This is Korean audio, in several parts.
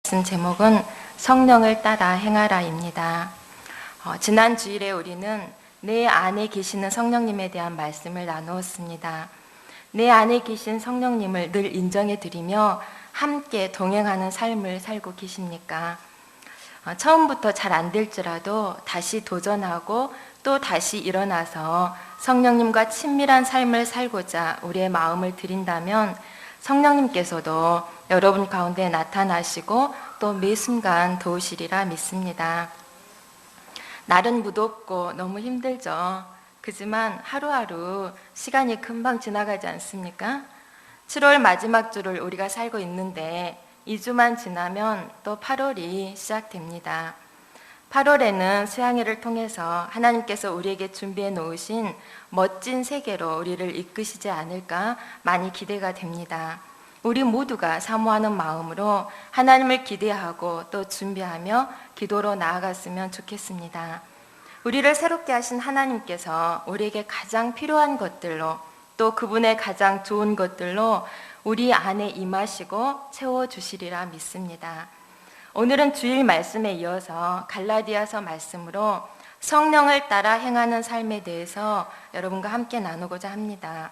말씀 제목은 성령을 따라 행하라입니다. 지난 주일에 우리는 내 안에 계시는 성령님에 대한 말씀을 나누었습니다. 내 안에 계신 성령님을 늘 인정해 드리며 함께 동행하는 삶을 살고 계십니까? 처음부터 잘 안 될지라도 다시 도전하고 또 다시 일어나서 성령님과 친밀한 삶을 살고자 우리의 마음을 드린다면 성령님께서도 여러분 가운데 나타나시고 또 매 순간 도우시리라 믿습니다. 날은 무덥고 너무 힘들죠. 그지만 하루하루 시간이 금방 지나가지 않습니까? 7월 마지막 주를 우리가 살고 있는데 2주만 지나면 또 8월이 시작됩니다. 8월에는 수양회를 통해서 하나님께서 우리에게 준비해 놓으신 멋진 세계로 우리를 이끄시지 않을까 많이 기대가 됩니다. 우리 모두가 사모하는 마음으로 하나님을 기대하고 또 준비하며 기도로 나아갔으면 좋겠습니다. 우리를 새롭게 하신 하나님께서 우리에게 가장 필요한 것들로 또 그분의 가장 좋은 것들로 우리 안에 임하시고 채워주시리라 믿습니다. 오늘은 주일 말씀에 이어서 갈라디아서 말씀으로 성령을 따라 행하는 삶에 대해서 여러분과 함께 나누고자 합니다.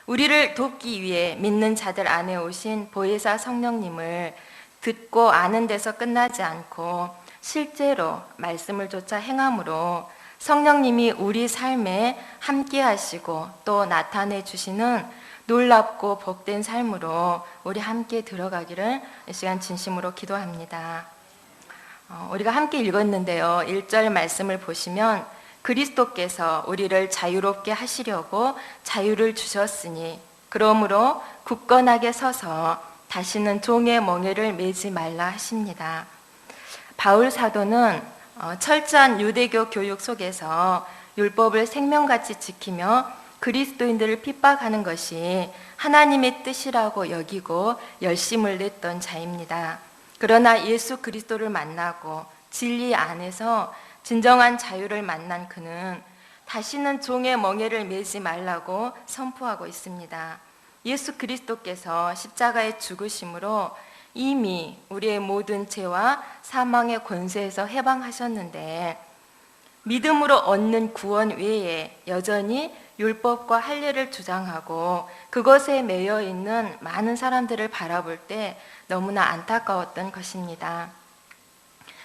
우리를 돕기 위해 믿는 자들 안에 오신 보혜사 성령님을 듣고 아는 데서 끝나지 않고 실제로 말씀을 쫓아 행함으로 성령님이 우리 삶에 함께 하시고 또 나타내 주시는 놀랍고 복된 삶으로 우리 함께 들어가기를 이 시간 진심으로 기도합니다. 우리가 함께 읽었는데요. 1절 말씀을 보시면 그리스도께서 우리를 자유롭게 하시려고 자유를 주셨으니 그러므로 굳건하게 서서 다시는 종의 멍에를 매지 말라 하십니다. 바울 사도는 철저한 유대교 교육 속에서 율법을 생명같이 지키며 그리스도인들을 핍박하는 것이 하나님의 뜻이라고 여기고 열심을 냈던 자입니다. 그러나 예수 그리스도를 만나고 진리 안에서 진정한 자유를 만난 그는 다시는 종의 멍에를 매지 말라고 선포하고 있습니다. 예수 그리스도께서 십자가에 죽으심으로 이미 우리의 모든 죄와 사망의 권세에서 해방하셨는데 믿음으로 얻는 구원 외에 여전히 율법과 할례를 주장하고 그것에 매여 있는 많은 사람들을 바라볼 때 너무나 안타까웠던 것입니다.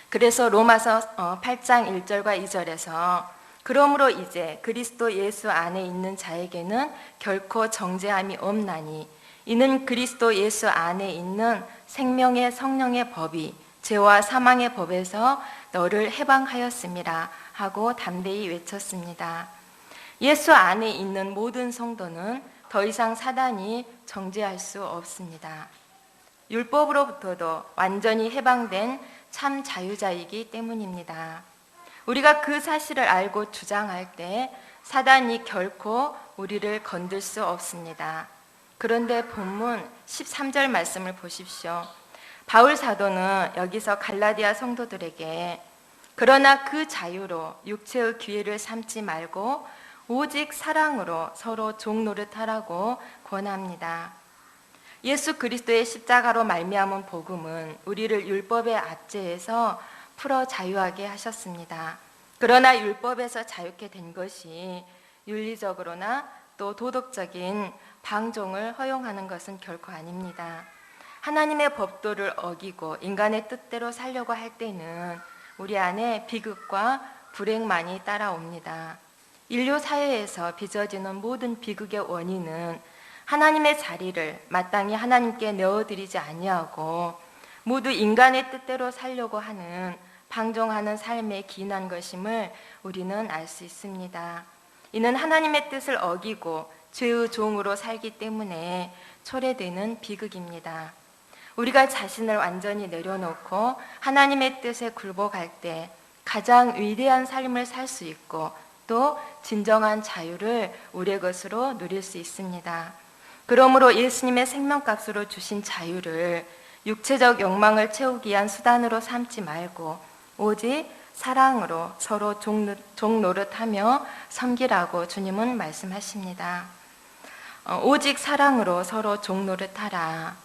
그래서 로마서 8장 1절과 2절에서 그러므로 이제 그리스도 예수 안에 있는 자에게는 결코 정죄함이 없나니 이는 그리스도 예수 안에 있는 생명의 성령의 법이 죄와 사망의 법에서 너를 해방하였음이라 하고 담대히 외쳤습니다. 예수 안에 있는 모든 성도는 더 이상 사단이 정죄할 수 없습니다. 율법으로부터도 완전히 해방된 참 자유자이기 때문입니다. 우리가 그 사실을 알고 주장할 때 사단이 결코 우리를 건들 수 없습니다. 그런데 본문 13절 말씀을 보십시오. 바울 사도는 여기서 갈라디아 성도들에게 그러나 그 자유로 육체의 기회를 삼지 말고 오직 사랑으로 서로 종 노릇하라고 권합니다. 예수 그리스도의 십자가로 말미암은 복음은 우리를 율법의 압제에서 풀어 자유하게 하셨습니다. 그러나 율법에서 자유케 된 것이 윤리적으로나 또 도덕적인 방종을 허용하는 것은 결코 아닙니다. 하나님의 법도를 어기고 인간의 뜻대로 살려고 할 때는 우리 안에 비극과 불행만이 따라옵니다. 인류 사회에서 빚어지는 모든 비극의 원인은 하나님의 자리를 마땅히 하나님께 내어드리지 아니하고 모두 인간의 뜻대로 살려고 하는 방종하는 삶에 기인한 것임을 우리는 알 수 있습니다. 이는 하나님의 뜻을 어기고 죄의 종으로 살기 때문에 초래되는 비극입니다. 우리가 자신을 완전히 내려놓고 하나님의 뜻에 굴복할 때 가장 위대한 삶을 살 수 있고 또 진정한 자유를 우리의 것으로 누릴 수 있습니다. 그러므로 예수님의 생명값으로 주신 자유를 육체적 욕망을 채우기 위한 수단으로 삼지 말고 오직 사랑으로 서로 종 노릇하며 섬기라고 주님은 말씀하십니다. 오직 사랑으로 서로 종 노릇하라.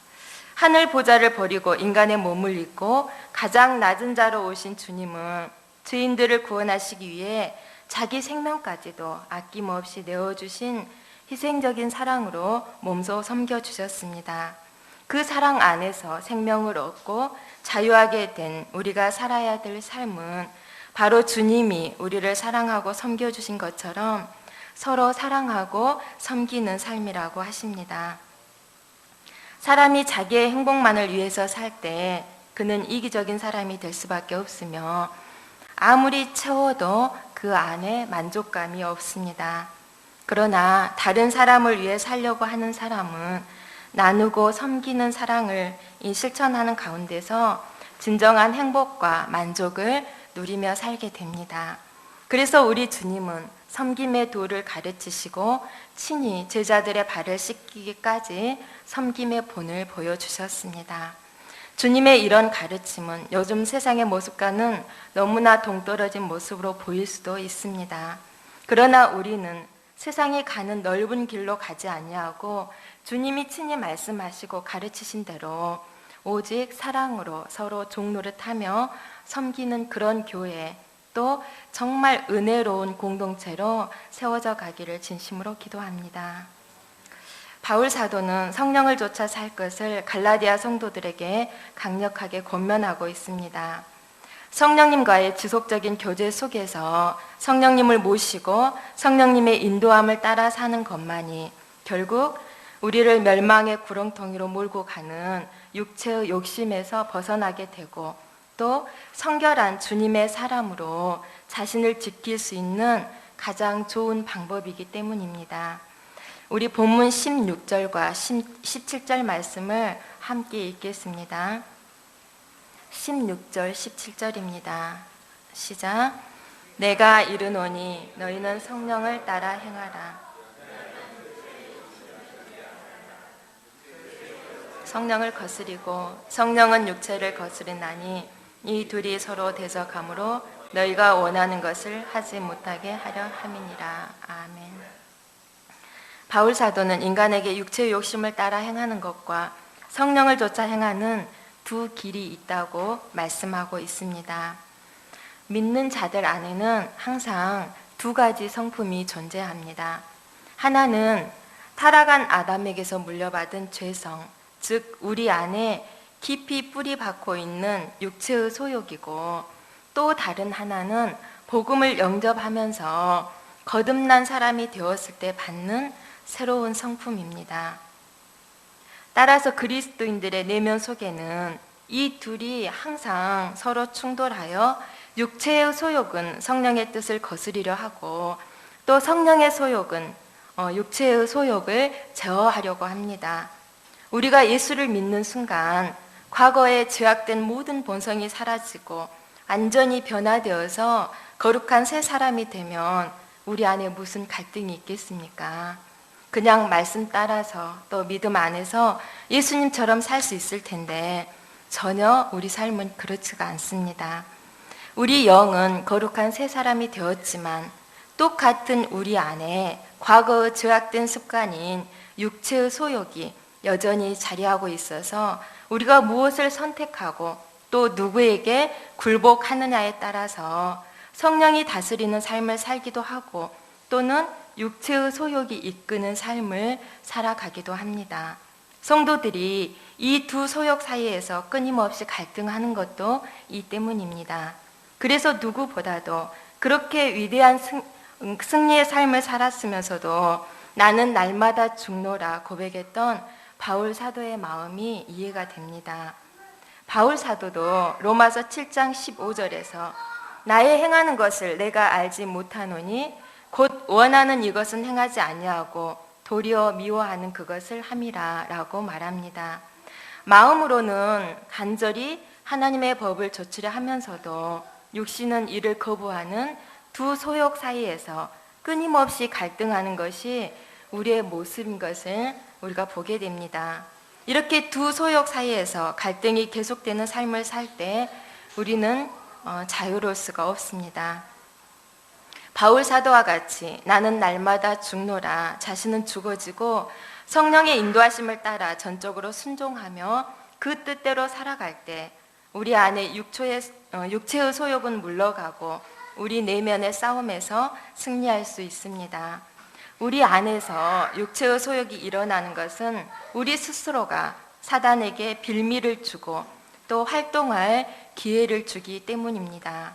하늘 보좌를 버리고 인간의 몸을 입고 가장 낮은 자로 오신 주님은 죄인들을 구원하시기 위해 자기 생명까지도 아낌없이 내어주신 희생적인 사랑으로 몸소 섬겨주셨습니다. 그 사랑 안에서 생명을 얻고 자유하게 된 우리가 살아야 될 삶은 바로 주님이 우리를 사랑하고 섬겨주신 것처럼 서로 사랑하고 섬기는 삶이라고 하십니다. 사람이 자기의 행복만을 위해서 살 때 그는 이기적인 사람이 될 수밖에 없으며 아무리 채워도 그 안에 만족감이 없습니다. 그러나 다른 사람을 위해 살려고 하는 사람은 나누고 섬기는 사랑을 실천하는 가운데서 진정한 행복과 만족을 누리며 살게 됩니다. 그래서 우리 주님은 섬김의 도를 가르치시고 친히 제자들의 발을 씻기기까지 섬김의 본을 보여주셨습니다. 주님의 이런 가르침은 요즘 세상의 모습과는 너무나 동떨어진 모습으로 보일 수도 있습니다. 그러나 우리는 세상이 가는 넓은 길로 가지 아니하고 주님이 친히 말씀하시고 가르치신 대로 오직 사랑으로 서로 종노릇하며 섬기는 그런 교회, 또 정말 은혜로운 공동체로 세워져 가기를 진심으로 기도합니다. 바울 사도는 성령을 쫓아 살 것을 갈라디아 성도들에게 강력하게 권면하고 있습니다. 성령님과의 지속적인 교제 속에서 성령님을 모시고 성령님의 인도함을 따라 사는 것만이 결국 우리를 멸망의 구렁텅이로 몰고 가는 육체의 욕심에서 벗어나게 되고 또 성결한 주님의 사람으로 자신을 지킬 수 있는 가장 좋은 방법이기 때문입니다. 우리 본문 16절과 17절 말씀을 함께 읽겠습니다. 16절, 17절입니다. 시작. 내가 이르노니 너희는 성령을 따라 행하라. 성령을 거스리고 성령은 육체를 거스리나니 이 둘이 서로 대적하므로 너희가 원하는 것을 하지 못하게 하려 함이니라. 아멘. 바울 사도는 인간에게 육체의 욕심을 따라 행하는 것과 성령을 쫓아 행하는 두 길이 있다고 말씀하고 있습니다. 믿는 자들 안에는 항상 두 가지 성품이 존재합니다. 하나는 타락한 아담에게서 물려받은 죄성, 즉 우리 안에 깊이 뿌리 박고 있는 육체의 소욕이고, 또 다른 하나는 복음을 영접하면서 거듭난 사람이 되었을 때 받는 새로운 성품입니다. 따라서 그리스도인들의 내면 속에는 이 둘이 항상 서로 충돌하여 육체의 소욕은 성령의 뜻을 거스리려 하고 또 성령의 소욕은 육체의 소욕을 제어하려고 합니다. 우리가 예수를 믿는 순간 과거에 죄악된 모든 본성이 사라지고 완전히 변화되어서 거룩한 새 사람이 되면 우리 안에 무슨 갈등이 있겠습니까? 그냥 말씀 따라서 또 믿음 안에서 예수님처럼 살 수 있을 텐데 전혀 우리 삶은 그렇지가 않습니다. 우리 영은 거룩한 새 사람이 되었지만 똑같은 우리 안에 과거의 죄악된 습관인 육체의 소욕이 여전히 자리하고 있어서 우리가 무엇을 선택하고 또 누구에게 굴복하느냐에 따라서 성령이 다스리는 삶을 살기도 하고 또는 육체의 소욕이 이끄는 삶을 살아가기도 합니다. 성도들이 이 두 소욕 사이에서 끊임없이 갈등하는 것도 이 때문입니다. 그래서 누구보다도 그렇게 위대한 승리의 삶을 살았으면서도 나는 날마다 죽노라 고백했던 바울 사도의 마음이 이해가 됩니다. 바울 사도도 로마서 7장 15절에서 나의 행하는 것을 내가 알지 못하노니 곧 원하는 이것은 행하지 아니하고 도리어 미워하는 그것을 함이라 라고 말합니다. 마음으로는 간절히 하나님의 법을 좇으려 하면서도 육신은 이를 거부하는 두 소욕 사이에서 끊임없이 갈등하는 것이 우리의 모습인 것을 우리가 보게 됩니다. 이렇게 두 소욕 사이에서 갈등이 계속되는 삶을 살 때 우리는 자유로울 수가 없습니다. 바울 사도와 같이 나는 날마다 죽노라, 자신은 죽어지고 성령의 인도하심을 따라 전적으로 순종하며 그 뜻대로 살아갈 때 우리 안에 육체의 소욕은 물러가고 우리 내면의 싸움에서 승리할 수 있습니다. 우리 안에서 육체의 소욕이 일어나는 것은 우리 스스로가 사단에게 빌미를 주고 또 활동할 기회를 주기 때문입니다.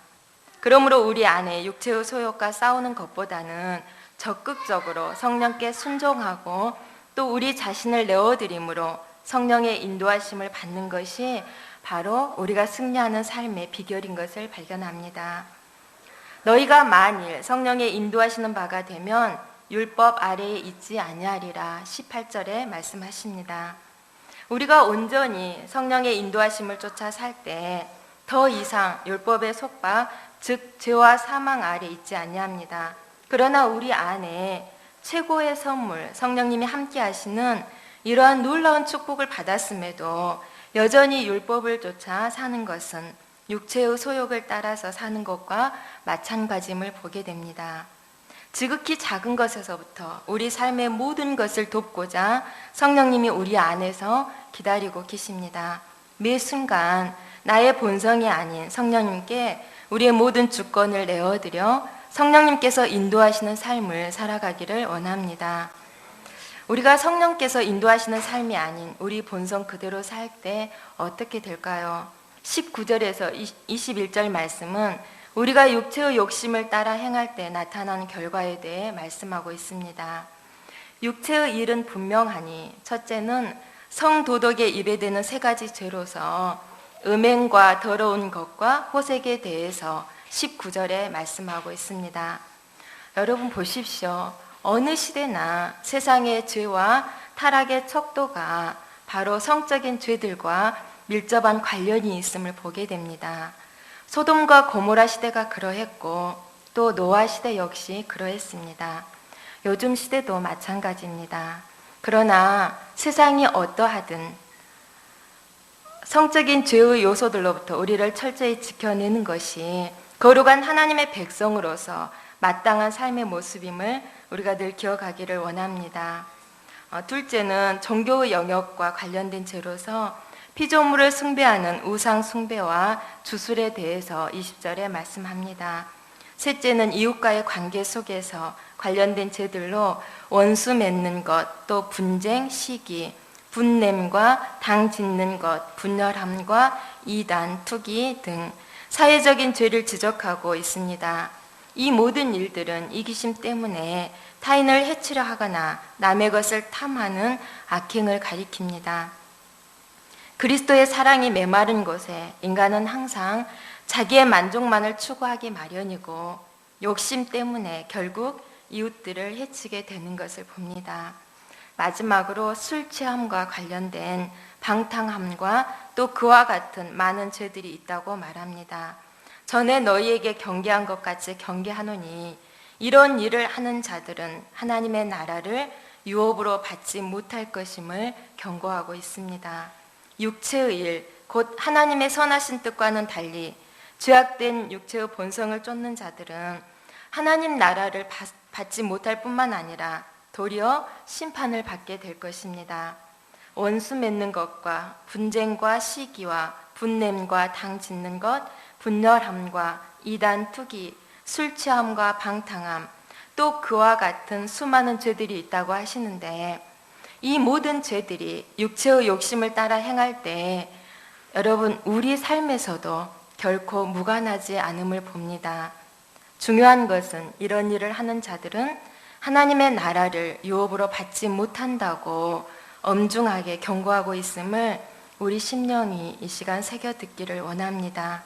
그러므로 우리 안에 육체의 소욕과 싸우는 것보다는 적극적으로 성령께 순종하고 또 우리 자신을 내어드림으로 성령의 인도하심을 받는 것이 바로 우리가 승리하는 삶의 비결인 것을 발견합니다. 너희가 만일 성령의 인도하시는 바가 되면 율법 아래에 있지 아니하리라 18절에 말씀하십니다. 우리가 온전히 성령의 인도하심을 쫓아 살 때 더 이상 율법의 속박, 즉 죄와 사망 아래 있지 아니합니다. 그러나 우리 안에 최고의 선물, 성령님이 함께 하시는 이러한 놀라운 축복을 받았음에도 여전히 율법을 쫓아 사는 것은 육체의 소욕을 따라서 사는 것과 마찬가지임을 보게 됩니다. 지극히 작은 것에서부터 우리 삶의 모든 것을 돕고자 성령님이 우리 안에서 기다리고 계십니다. 매 순간 나의 본성이 아닌 성령님께 우리의 모든 주권을 내어드려 성령님께서 인도하시는 삶을 살아가기를 원합니다. 우리가 성령께서 인도하시는 삶이 아닌 우리 본성 그대로 살 때 어떻게 될까요? 19절에서 21절 말씀은 우리가 육체의 욕심을 따라 행할 때 나타나는 결과에 대해 말씀하고 있습니다. 육체의 일은 분명하니 첫째는 성도덕에 입에대는 세 가지 죄로서 음행과 더러운 것과 호색에 대해서 19절에 말씀하고 있습니다. 여러분 보십시오. 어느 시대나 세상의 죄와 타락의 척도가 바로 성적인 죄들과 밀접한 관련이 있음을 보게 됩니다. 소돔과 고모라 시대가 그러했고 또 노아 시대 역시 그러했습니다. 요즘 시대도 마찬가지입니다. 그러나 세상이 어떠하든 성적인 죄의 요소들로부터 우리를 철저히 지켜내는 것이 거룩한 하나님의 백성으로서 마땅한 삶의 모습임을 우리가 늘 기억하기를 원합니다. 둘째는 종교의 영역과 관련된 죄로서 피조물을 숭배하는 우상 숭배와 주술에 대해서 20절에 말씀합니다. 셋째는 이웃과의 관계 속에서 관련된 죄들로 원수 맺는 것, 또 분쟁, 시기, 분냄과 당 짓는 것, 분열함과 이단, 투기 등 사회적인 죄를 지적하고 있습니다. 이 모든 일들은 이기심 때문에 타인을 해치려 하거나 남의 것을 탐하는 악행을 가리킵니다. 그리스도의 사랑이 메마른 곳에 인간은 항상 자기의 만족만을 추구하기 마련이고 욕심 때문에 결국 이웃들을 해치게 되는 것을 봅니다. 마지막으로 술 취함과 관련된 방탕함과 또 그와 같은 많은 죄들이 있다고 말합니다. 전에 너희에게 경계한 것 같이 경계하노니 이런 일을 하는 자들은 하나님의 나라를 유업으로 받지 못할 것임을 경고하고 있습니다. 육체의 일, 곧 하나님의 선하신 뜻과는 달리 죄악된 육체의 본성을 쫓는 자들은 하나님 나라를 받지 못할 뿐만 아니라 도리어 심판을 받게 될 것입니다. 원수 맺는 것과 분쟁과 시기와 분냄과 당 짓는 것, 분열함과 이단 투기, 술 취함과 방탕함, 또 그와 같은 수많은 죄들이 있다고 하시는데 이 모든 죄들이 육체의 욕심을 따라 행할 때 여러분 우리 삶에서도 결코 무관하지 않음을 봅니다. 중요한 것은 이런 일을 하는 자들은 하나님의 나라를 유업으로 받지 못한다고 엄중하게 경고하고 있음을 우리 심령이 이 시간 새겨 듣기를 원합니다.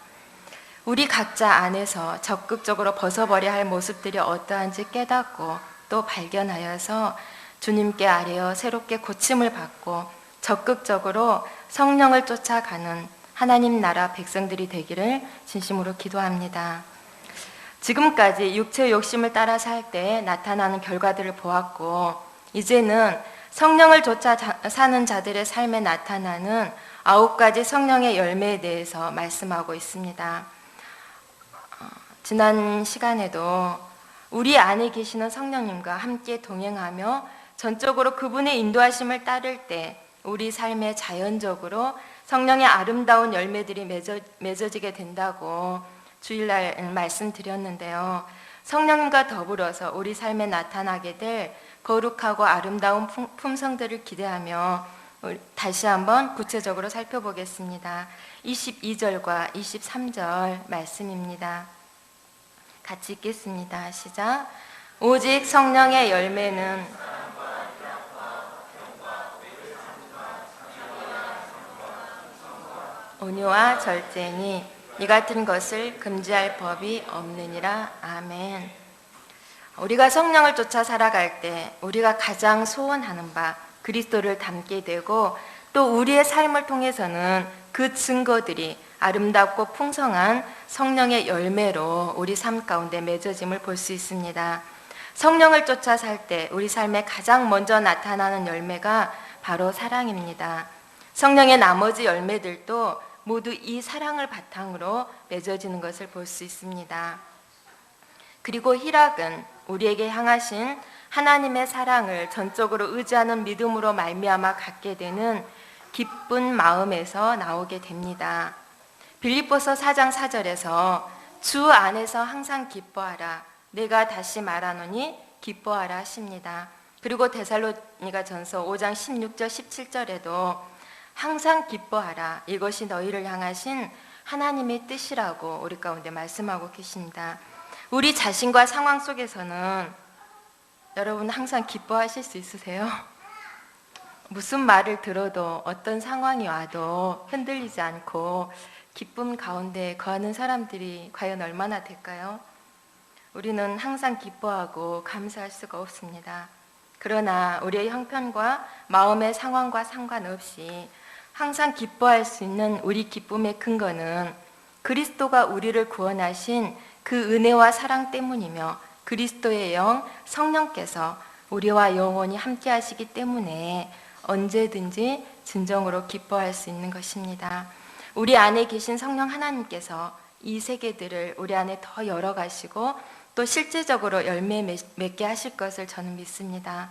우리 각자 안에서 적극적으로 벗어버려야 할 모습들이 어떠한지 깨닫고 또 발견하여서 주님께 아뢰어 새롭게 고침을 받고 적극적으로 성령을 쫓아가는 하나님 나라 백성들이 되기를 진심으로 기도합니다. 지금까지 육체의 욕심을 따라 살 때 나타나는 결과들을 보았고 이제는 성령을 쫓아 사는 자들의 삶에 나타나는 9가지 성령의 열매에 대해서 말씀하고 있습니다. 지난 시간에도 우리 안에 계시는 성령님과 함께 동행하며 전적으로 그분의 인도하심을 따를 때 우리 삶에 자연적으로 성령의 아름다운 열매들이 맺어지게 된다고 주일날 말씀드렸는데요. 성령님과 더불어서 우리 삶에 나타나게 될 거룩하고 아름다운 품성들을 기대하며 다시 한번 구체적으로 살펴보겠습니다. 22절과 23절 말씀입니다. 같이 읽겠습니다. 시작. 오직 성령의 열매는 온유와 절제니 이 같은 것을 금지할 법이 없느니라. 아멘. 우리가 성령을 쫓아 살아갈 때 우리가 가장 소원하는 바 그리스도를 닮게 되고 또 우리의 삶을 통해서는 그 증거들이 아름답고 풍성한 성령의 열매로 우리 삶 가운데 맺어짐을 볼 수 있습니다. 성령을 쫓아 살 때 우리 삶에 가장 먼저 나타나는 열매가 바로 사랑입니다. 성령의 나머지 열매들도 모두 이 사랑을 바탕으로 맺어지는 것을 볼 수 있습니다. 그리고 희락은 우리에게 향하신 하나님의 사랑을 전적으로 의지하는 믿음으로 말미암아 갖게 되는 기쁜 마음에서 나오게 됩니다. 빌립보서 4장 4절에서 주 안에서 항상 기뻐하라. 내가 다시 말하노니 기뻐하라 하십니다. 그리고 데살로니가전서 5장 16절 17절에도 항상 기뻐하라. 이것이 너희를 향하신 하나님의 뜻이라고 우리 가운데 말씀하고 계십니다. 우리 자신과 상황 속에서는 여러분 항상 기뻐하실 수 있으세요? 무슨 말을 들어도 어떤 상황이 와도 흔들리지 않고 기쁨 가운데 거하는 사람들이 과연 얼마나 될까요? 우리는 항상 기뻐하고 감사할 수가 없습니다. 그러나 우리의 형편과 마음의 상황과 상관없이 항상 기뻐할 수 있는 우리 기쁨의 근거는 그리스도가 우리를 구원하신 그 은혜와 사랑 때문이며 그리스도의 영 성령께서 우리와 영원히 함께 하시기 때문에 언제든지 진정으로 기뻐할 수 있는 것입니다. 우리 안에 계신 성령 하나님께서 이 세계들을 우리 안에 더 열어가시고 또 실제적으로 열매 맺게 하실 것을 저는 믿습니다.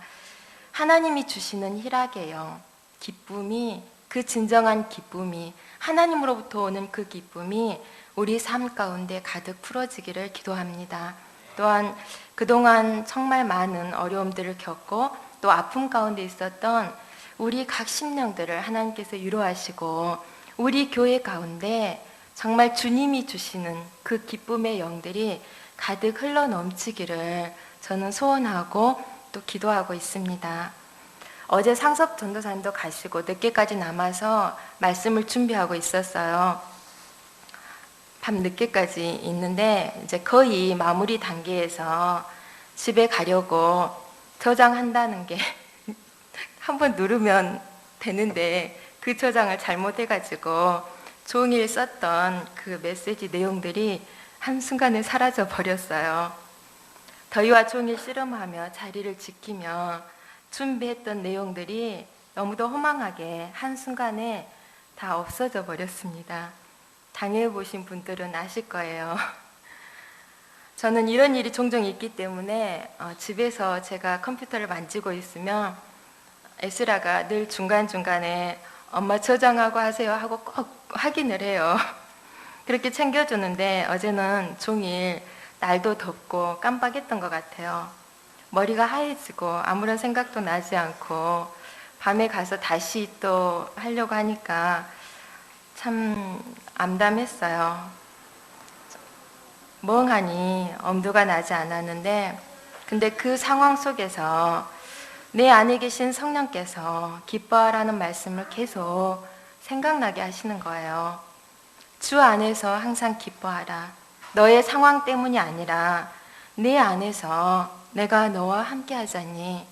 하나님이 주시는 희락의 영, 기쁨이 그 진정한 기쁨이 하나님으로부터 오는 그 기쁨이 우리 삶 가운데 가득 풀어지기를 기도합니다. 또한 그동안 정말 많은 어려움들을 겪고 또 아픔 가운데 있었던 우리 각 심령들을 하나님께서 위로하시고 우리 교회 가운데 정말 주님이 주시는 그 기쁨의 영들이 가득 흘러 넘치기를 저는 소원하고 또 기도하고 있습니다. 어제 상섭 전도사님도 가시고 늦게까지 남아서 말씀을 준비하고 있었어요. 밤 늦게까지 있는데 이제 거의 마무리 단계에서 집에 가려고 저장한다는 게 한번 누르면 되는데 그 저장을 잘못해가지고 종일 썼던 그 메시지 내용들이 한순간에 사라져 버렸어요. 더위와 종일 씨름하며 자리를 지키며 준비했던 내용들이 너무도 허망하게 한순간에 다 없어져 버렸습니다. 당해보신 분들은 아실 거예요. 저는 이런 일이 종종 있기 때문에 집에서 제가 컴퓨터를 만지고 있으면 에스라가 늘 중간중간에 엄마 저장하고 하세요 하고 꼭 확인을 해요. 그렇게 챙겨주는데 어제는 종일 날도 덥고 깜빡했던 것 같아요. 머리가 하얘지고 아무런 생각도 나지 않고 밤에 가서 다시 또 하려고 하니까 참 암담했어요. 멍하니 엄두가 나지 않았는데 근데 그 상황 속에서 내 안에 계신 성령께서 기뻐하라는 말씀을 계속 생각나게 하시는 거예요. 주 안에서 항상 기뻐하라. 너의 상황 때문이 아니라 내 안에서 내가 너와 함께 하자니.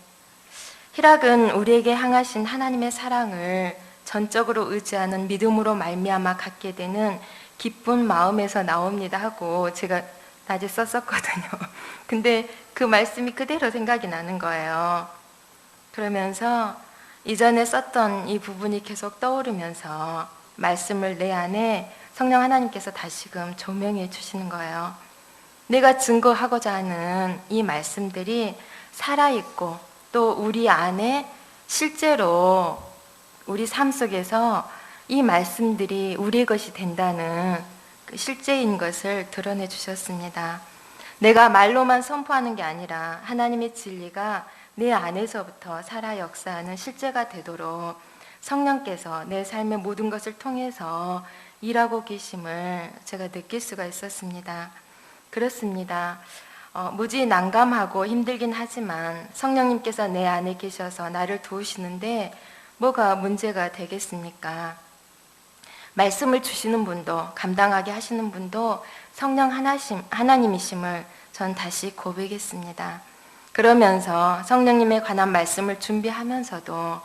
희락은 우리에게 향하신 하나님의 사랑을 전적으로 의지하는 믿음으로 말미암아 갖게 되는 기쁜 마음에서 나옵니다 하고 제가 낮에 썼었거든요. 근데 그 말씀이 그대로 생각이 나는 거예요. 그러면서 이전에 썼던 이 부분이 계속 떠오르면서 말씀을 내 안에 성령 하나님께서 다시금 조명해 주시는 거예요. 내가 증거하고자 하는 이 말씀들이 살아있고 또 우리 안에 실제로 우리 삶 속에서 이 말씀들이 우리의 것이 된다는 그 실제인 것을 드러내 주셨습니다. 내가 말로만 선포하는 게 아니라 하나님의 진리가 내 안에서부터 살아 역사하는 실제가 되도록 성령께서 내 삶의 모든 것을 통해서 일하고 계심을 제가 느낄 수가 있었습니다. 그렇습니다. 무지 난감하고 힘들긴 하지만 성령님께서 내 안에 계셔서 나를 도우시는데 뭐가 문제가 되겠습니까? 말씀을 주시는 분도 감당하게 하시는 분도 성령 하나님이심을 전 다시 고백했습니다. 그러면서 성령님에 관한 말씀을 준비하면서도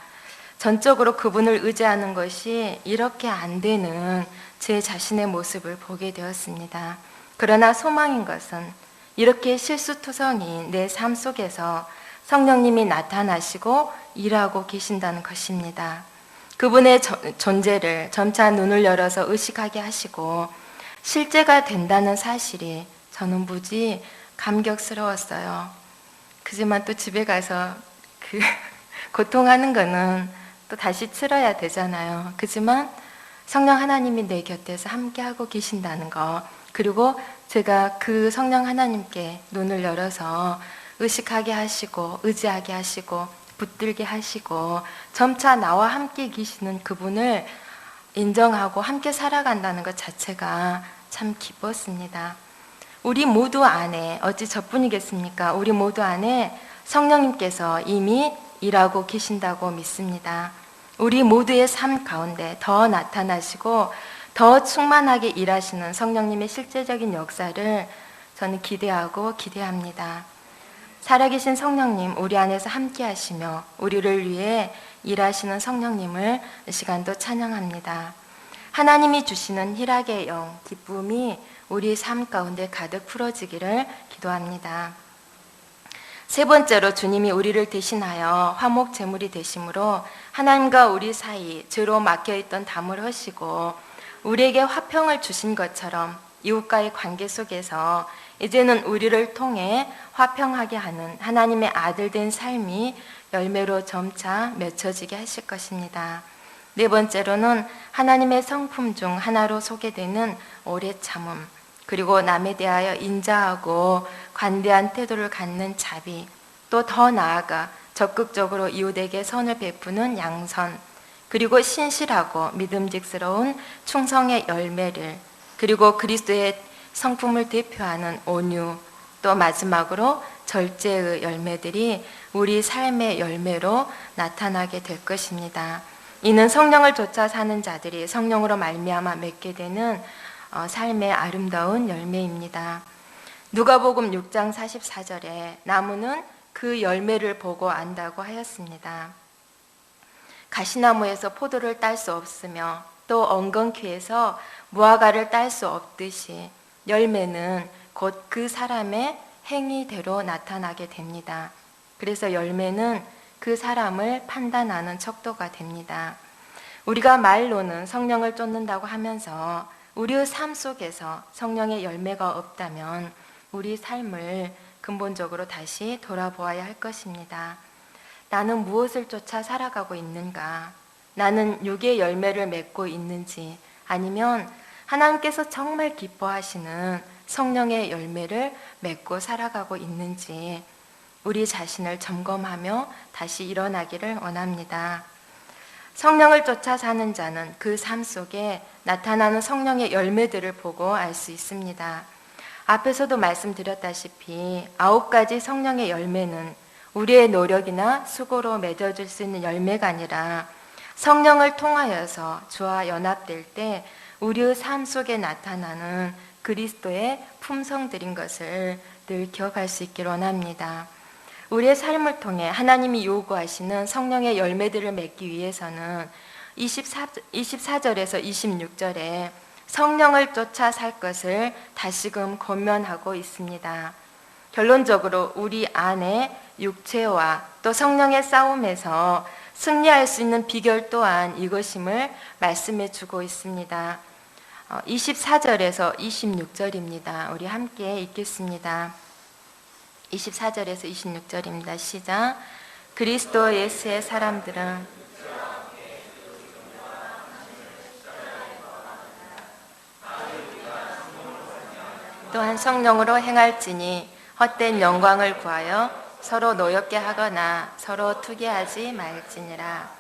전적으로 그분을 의지하는 것이 이렇게 안 되는 제 자신의 모습을 보게 되었습니다. 그러나 소망인 것은 이렇게 실수투성이 내 삶 속에서 성령님이 나타나시고 일하고 계신다는 것입니다. 그분의 존재를 점차 눈을 열어서 의식하게 하시고 실제가 된다는 사실이 저는 무지 감격스러웠어요. 그지만 또 집에 가서 고통하는 거는 또 다시 치러야 되잖아요. 그지만 성령 하나님이 내 곁에서 함께하고 계신다는 거, 그리고 제가 그 성령 하나님께 눈을 열어서 의식하게 하시고 의지하게 하시고 붙들게 하시고 점차 나와 함께 계시는 그분을 인정하고 함께 살아간다는 것 자체가 참 기뻤습니다. 우리 모두 안에, 어찌 저뿐이겠습니까? 우리 모두 안에 성령님께서 이미 일하고 계신다고 믿습니다. 우리 모두의 삶 가운데 더 나타나시고 더 충만하게 일하시는 성령님의 실제적인 역사를 저는 기대하고 기대합니다. 살아계신 성령님, 우리 안에서 함께 하시며 우리를 위해 일하시는 성령님을 이 시간도 찬양합니다. 하나님이 주시는 희락의 영, 기쁨이 우리 삶 가운데 가득 풀어지기를 기도합니다. 세 번째로 주님이 우리를 대신하여 화목 제물이 되심으로 하나님과 우리 사이 죄로 막혀있던 담을 허시고 우리에게 화평을 주신 것처럼 이웃과의 관계 속에서 이제는 우리를 통해 화평하게 하는 하나님의 아들 된 삶이 열매로 점차 맺혀지게 하실 것입니다. 네 번째로는 하나님의 성품 중 하나로 소개되는 오래 참음, 그리고 남에 대하여 인자하고 관대한 태도를 갖는 자비, 또 더 나아가 적극적으로 이웃에게 선을 베푸는 양선, 그리고 신실하고 믿음직스러운 충성의 열매를, 그리고 그리스도의 성품을 대표하는 온유, 또 마지막으로 절제의 열매들이 우리 삶의 열매로 나타나게 될 것입니다. 이는 성령을 쫓아 사는 자들이 성령으로 말미암아 맺게 되는 삶의 아름다운 열매입니다. 누가복음 6장 44절에 나무는 그 열매를 보고 안다고 하였습니다. 가시나무에서 포도를 딸 수 없으며 또 엉겅퀴에서 무화과를 딸 수 없듯이 열매는 곧 그 사람의 행위대로 나타나게 됩니다. 그래서 열매는 그 사람을 판단하는 척도가 됩니다. 우리가 말로는 성령을 쫓는다고 하면서 우리의 삶 속에서 성령의 열매가 없다면 우리 삶을 근본적으로 다시 돌아보아야 할 것입니다. 나는 무엇을 쫓아 살아가고 있는가? 나는 육의 열매를 맺고 있는지, 아니면 하나님께서 정말 기뻐하시는 성령의 열매를 맺고 살아가고 있는지 우리 자신을 점검하며 다시 일어나기를 원합니다. 성령을 쫓아 사는 자는 그 삶 속에 나타나는 성령의 열매들을 보고 알 수 있습니다. 앞에서도 말씀드렸다시피 9가지 성령의 열매는 우리의 노력이나 수고로 맺어질 수 있는 열매가 아니라 성령을 통하여서 주와 연합될 때 우리의 삶 속에 나타나는 그리스도의 품성들인 것을 늘 기억할 수 있기를 원합니다. 우리의 삶을 통해 하나님이 요구하시는 성령의 열매들을 맺기 위해서는 24절에서 26절에 성령을 쫓아 살 것을 다시금 권면하고 있습니다. 결론적으로 우리 안에 육체와 또 성령의 싸움에서 승리할 수 있는 비결 또한 이것임을 말씀해 주고 있습니다. 24절에서 26절입니다. 우리 함께 읽겠습니다. 24절에서 26절입니다. 시작. 그리스도 예수의 사람들은 또한 성령으로 행할지니 헛된 영광을 구하여 서로 노엽게 하거나 서로 투기하지 말지니라.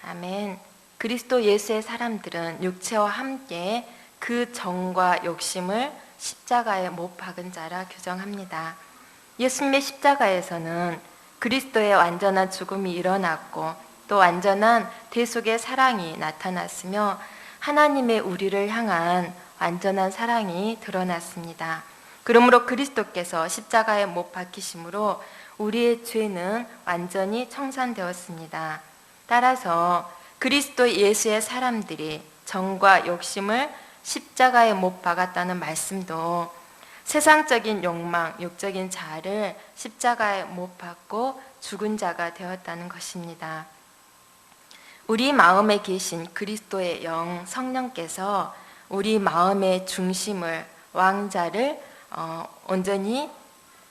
아멘. 그리스도 예수의 사람들은 육체와 함께 그 정과 욕심을 십자가에 못 박은 자라 규정합니다. 예수님의 십자가에서는 그리스도의 완전한 죽음이 일어났고 또 완전한 대속의 사랑이 나타났으며 하나님의 우리를 향한 완전한 사랑이 드러났습니다. 그러므로 그리스도께서 십자가에 못 박히심으로 우리의 죄는 완전히 청산되었습니다. 따라서 그리스도 예수의 사람들이 정과 욕심을 십자가에 못 박았다는 말씀도 세상적인 욕망, 육적인 자아를 십자가에 못 박고 죽은 자가 되었다는 것입니다. 우리 마음에 계신 그리스도의 영 성령께서 우리 마음의 중심을 왕자를 온전히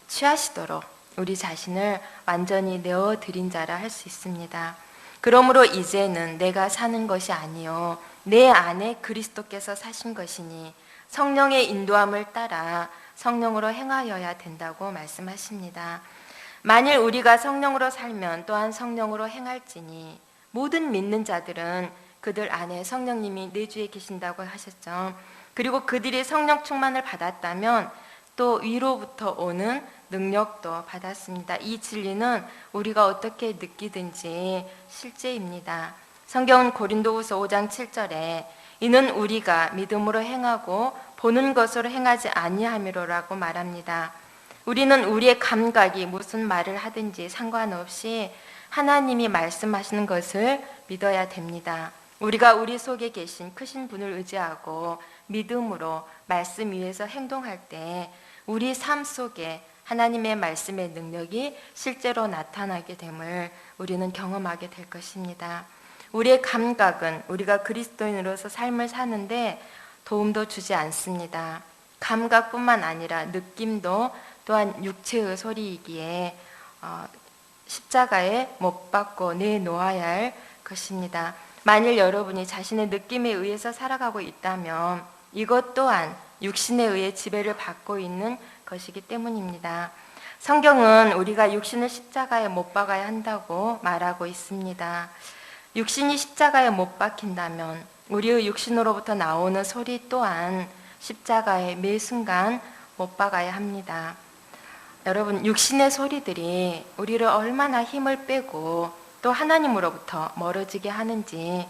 취하시도록 우리 자신을 완전히 내어드린 자라 할 수 있습니다. 그러므로 이제는 내가 사는 것이 아니요 내 안에 그리스도께서 사신 것이니 성령의 인도함을 따라 성령으로 행하여야 된다고 말씀하십니다. 만일 우리가 성령으로 살면 또한 성령으로 행할지니 모든 믿는 자들은 그들 안에 성령님이 내주에 계신다고 하셨죠. 그리고 그들이 성령 충만을 받았다면 또 위로부터 오는 능력도 받았습니다. 이 진리는 우리가 어떻게 느끼든지 실제입니다. 성경은 고린도후서 5장 7절에 이는 우리가 믿음으로 행하고 보는 것으로 행하지 아니함이로라고 말합니다. 우리는 우리의 감각이 무슨 말을 하든지 상관없이 하나님이 말씀하시는 것을 믿어야 됩니다. 우리가 우리 속에 계신 크신 분을 의지하고 믿음으로 말씀 위에서 행동할 때 우리 삶 속에 하나님의 말씀의 능력이 실제로 나타나게 됨을 우리는 경험하게 될 것입니다. 우리의 감각은 우리가 그리스도인으로서 삶을 사는데 도움도 주지 않습니다. 감각뿐만 아니라 느낌도 또한 육체의 소리이기에 십자가에 못 박고 내놓아야 할 것입니다. 만일 여러분이 자신의 느낌에 의해서 살아가고 있다면 이것 또한 육신에 의해 지배를 받고 있는 것이기 때문입니다. 성경은 우리가 육신을 십자가에 못 박아야 한다고 말하고 있습니다. 육신이 십자가에 못 박힌다면 우리의 육신으로부터 나오는 소리 또한 십자가에 매 순간 못 박아야 합니다. 여러분, 육신의 소리들이 우리를 얼마나 힘을 빼고 또 하나님으로부터 멀어지게 하는지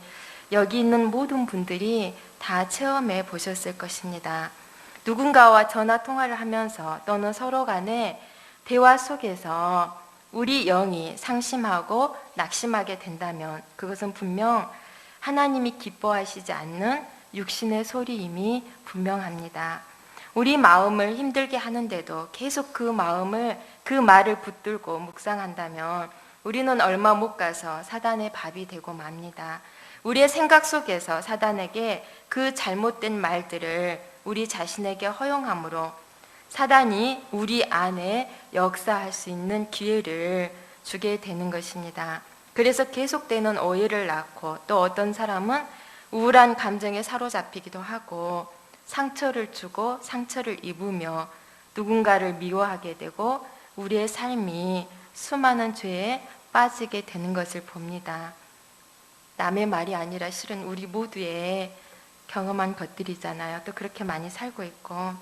여기 있는 모든 분들이 다 체험해 보셨을 것입니다. 누군가와 전화 통화를 하면서 또는 서로 간에 대화 속에서 우리 영이 상심하고 낙심하게 된다면 그것은 분명 하나님이 기뻐하시지 않는 육신의 소리임이 분명합니다. 우리 마음을 힘들게 하는데도 계속 그 말을 붙들고 묵상한다면 우리는 얼마 못 가서 사단의 밥이 되고 맙니다. 우리의 생각 속에서 사단에게 그 잘못된 말들을 우리 자신에게 허용함으로 사단이 우리 안에 역사할 수 있는 기회를 주게 되는 것입니다. 그래서 계속되는 오해를 낳고 또 어떤 사람은 우울한 감정에 사로잡히기도 하고 상처를 주고 상처를 입으며 누군가를 미워하게 되고 우리의 삶이 수많은 죄에 빠지게 되는 것을 봅니다. 남의 말이 아니라 실은 우리 모두의 경험한 것들이잖아요. 또 그렇게 많이 살고 있고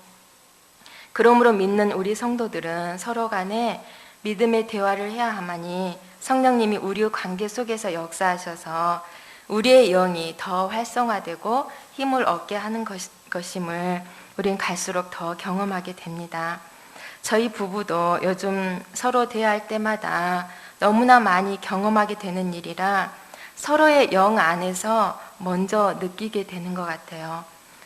그러므로 믿는 우리 성도들은 서로 간에 믿음의 대화를 해야 하마니 성령님이 우리의 관계 속에서 역사하셔서 우리의 영이 더 활성화되고 힘을 얻게 하는 것임을 우린 갈수록 더 경험하게 됩니다. 저희 부부도 요즘 서로 대화할 때마다 너무나 많이 경험하게 되는 일이라 서로의 영 안에서 먼저 느끼게 되는 것 같아요.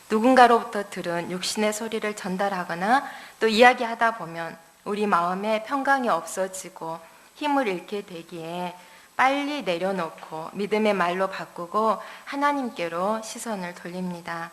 누군가로부터 들은 육신의 소리를 전달하거나 또 이야기하다 보면 우리 마음에 평강이 없어지고 힘을 잃게 되기에 빨리 내려놓고 믿음의 말로 바꾸고 하나님께로 시선을 돌립니다.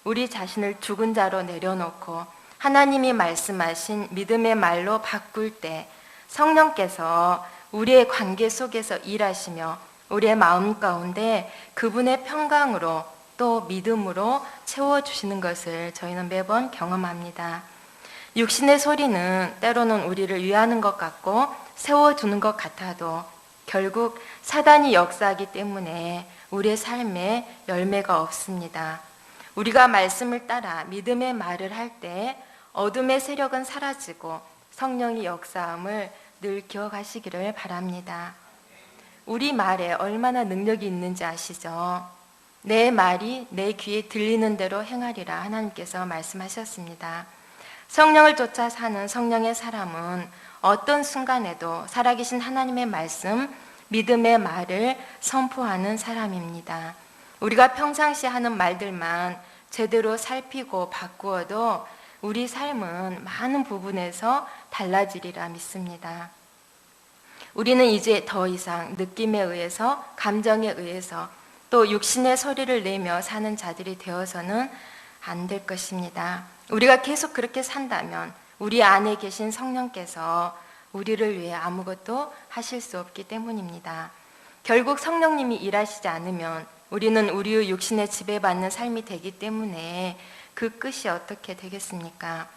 우리 자신을 죽은 자로 내려놓고 하나님이 말씀하신 믿음의 말로 바꿀 때 성령께서 우리의 관계 속에서 일하시며 우리의 마음 가운데 그분의 평강으로 또 믿음으로 채워주시는 것을 저희는 매번 경험합니다. 육신의 소리는 때로는 우리를 위하는 것 같고 세워주는 것 같아도 결국 사단이 역사하기 때문에 우리의 삶에 열매가 없습니다. 우리가 말씀을 따라 믿음의 말을 할 때 어둠의 세력은 사라지고 성령이 역사함을 늘 기억하시기를 바랍니다. 우리 말에 얼마나 능력이 있는지 아시죠? 내 말이 내 귀에 들리는 대로 행하리라 하나님께서 말씀하셨습니다. 성령을 쫓아 사는 성령의 사람은 어떤 순간에도 살아계신 하나님의 말씀, 믿음의 말을 선포하는 사람입니다. 우리가 평상시 하는 말들만 제대로 살피고 바꾸어도 우리 삶은 많은 부분에서 달라지리라 믿습니다. 우리는 이제 더 이상 느낌에 의해서, 감정에 의해서 또 육신의 소리를 내며 사는 자들이 되어서는 안 될 것입니다. 우리가 계속 그렇게 산다면 우리 안에 계신 성령께서 우리를 위해 아무것도 하실 수 없기 때문입니다. 결국 성령님이 일하시지 않으면 우리는 우리의 육신에 지배받는 삶이 되기 때문에 그 끝이 어떻게 되겠습니까?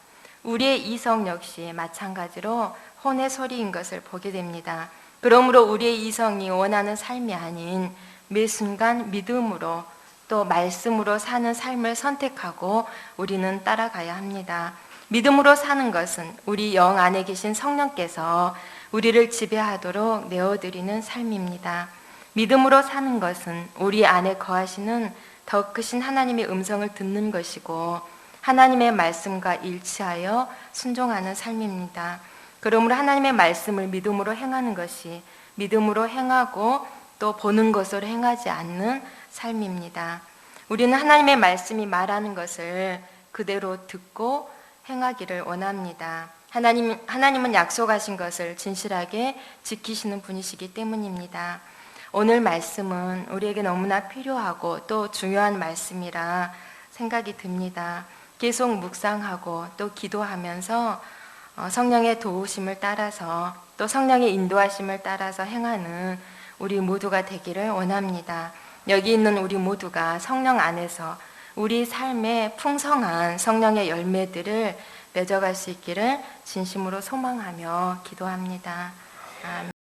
우리의 이성 역시 마찬가지로 혼의 소리인 것을 보게 됩니다. 그러므로 우리의 이성이 원하는 삶이 아닌 매 순간 믿음으로 또 말씀으로 사는 삶을 선택하고 우리는 따라가야 합니다. 믿음으로 사는 것은 우리 영 안에 계신 성령께서 우리를 지배하도록 내어드리는 삶입니다. 믿음으로 사는 것은 우리 안에 거하시는 더 크신 하나님의 음성을 듣는 것이고 하나님의 말씀과 일치하여 순종하는 삶입니다. 그러므로 하나님의 말씀을 믿음으로 행하는 것이 믿음으로 행하고 또 보는 것으로 행하지 않는 삶입니다. 우리는 하나님의 말씀이 말하는 것을 그대로 듣고 행하기를 원합니다. 하나님은 약속하신 것을 진실하게 지키시는 분이시기 때문입니다. 오늘 말씀은 우리에게 너무나 필요하고 또 중요한 말씀이라 생각이 듭니다. 계속 묵상하고 또 기도하면서 성령의 도우심을 따라서 또 성령의 인도하심을 따라서 행하는 우리 모두가 되기를 원합니다. 여기 있는 우리 모두가 성령 안에서 우리 삶에 풍성한 성령의 열매들을 맺어갈 수 있기를 진심으로 소망하며 기도합니다. 아멘.